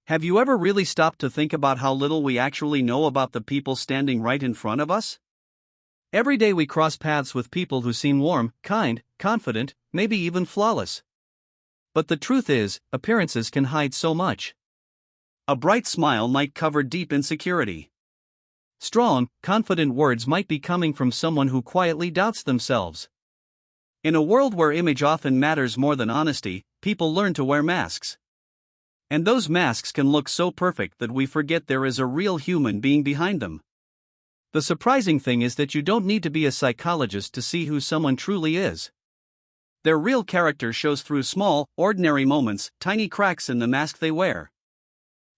Have you ever really stopped to think about how little we actually know about the people standing right in front of us? Every day we cross paths with people who seem warm, kind, confident, maybe even flawless. But the truth is, appearances can hide so much. A bright smile might cover deep insecurity. Strong, confident words might be coming from someone who quietly doubts themselves. In a world where image often matters more than honesty, people learn to wear masks. And those masks can look so perfect that we forget there is a real human being behind them. The surprising thing is that you don't need to be a psychologist to see who someone truly is. Their real character shows through small, ordinary moments, tiny cracks in the mask they wear.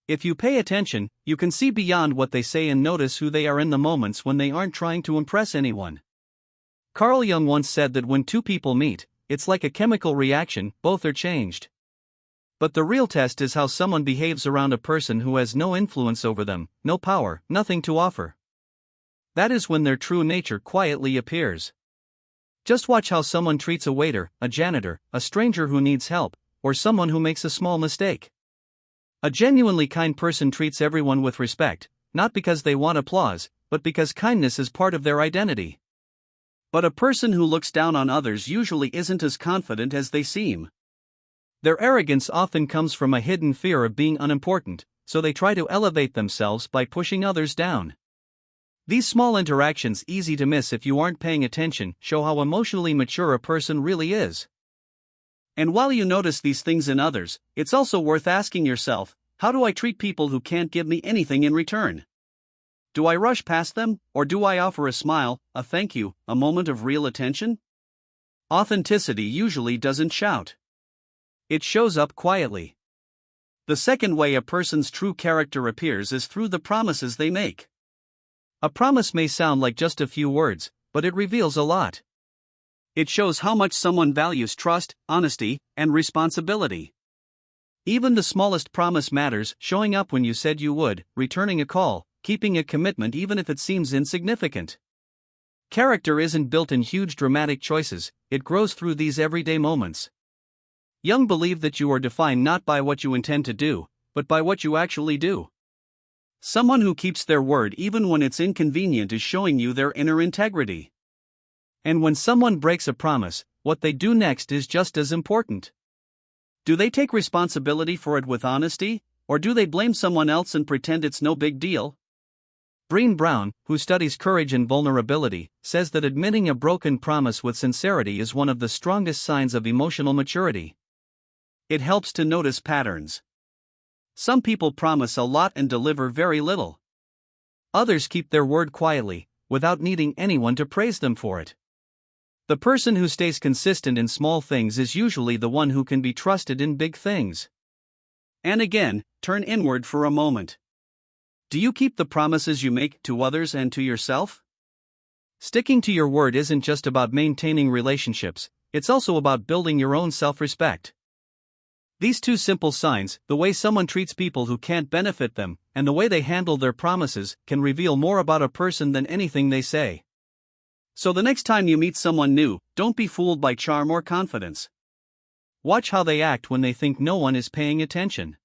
If you pay attention, you can see beyond what they say and notice who they are in the moments when they aren't trying to impress anyone. Carl Jung once said that when two people meet, it's like a chemical reaction, both are changed. But the real test is how someone behaves around a person who has no influence over them, no power, nothing to offer. That is when their true nature quietly appears. Just watch how someone treats a waiter, a janitor, a stranger who needs help, or someone who makes a small mistake. A genuinely kind person treats everyone with respect, not because they want applause, but because kindness is part of their identity. But a person who looks down on others usually isn't as confident as they seem. Their arrogance often comes from a hidden fear of being unimportant, so they try to elevate themselves by pushing others down. These small interactions, easy to miss if you aren't paying attention, show how emotionally mature a person really is. And while you notice these things in others, it's also worth asking yourself, how do I treat people who can't give me anything in return? Do I rush past them, or do I offer a smile, a thank you, a moment of real attention? Authenticity usually doesn't shout. It shows up quietly. The second way a person's true character appears is through the promises they make. A promise may sound like just a few words, but it reveals a lot. It shows how much someone values trust, honesty, and responsibility. Even the smallest promise matters, showing up when you said you would, returning a call, keeping a commitment even if it seems insignificant. Character isn't built in huge dramatic choices, it grows through these everyday moments. Jung believed that you are defined not by what you intend to do, but by what you actually do. Someone who keeps their word even when it's inconvenient is showing you their inner integrity. And when someone breaks a promise, what they do next is just as important. Do they take responsibility for it with honesty, or do they blame someone else and pretend it's no big deal? Brené Brown, who studies courage and vulnerability, says that admitting a broken promise with sincerity is one of the strongest signs of emotional maturity. It helps to notice patterns. Some people promise a lot and deliver very little. Others keep their word quietly, without needing anyone to praise them for it. The person who stays consistent in small things is usually the one who can be trusted in big things. And again, turn inward for a moment. Do you keep the promises you make to others and to yourself? Sticking to your word isn't just about maintaining relationships, it's also about building your own self-respect. These two simple signs, the way someone treats people who can't benefit them, and the way they handle their promises, can reveal more about a person than anything they say. So the next time you meet someone new, don't be fooled by charm or confidence. Watch how they act when they think no one is paying attention.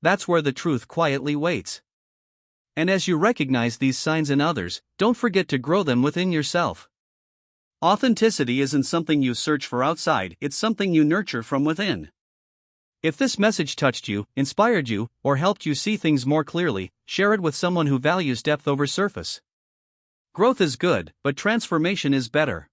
That's where the truth quietly waits. And as you recognize these signs in others, don't forget to grow them within yourself. Authenticity isn't something you search for outside, it's something you nurture from within. If this message touched you, inspired you, or helped you see things more clearly, share it with someone who values depth over surface. Growth is good, but transformation is better.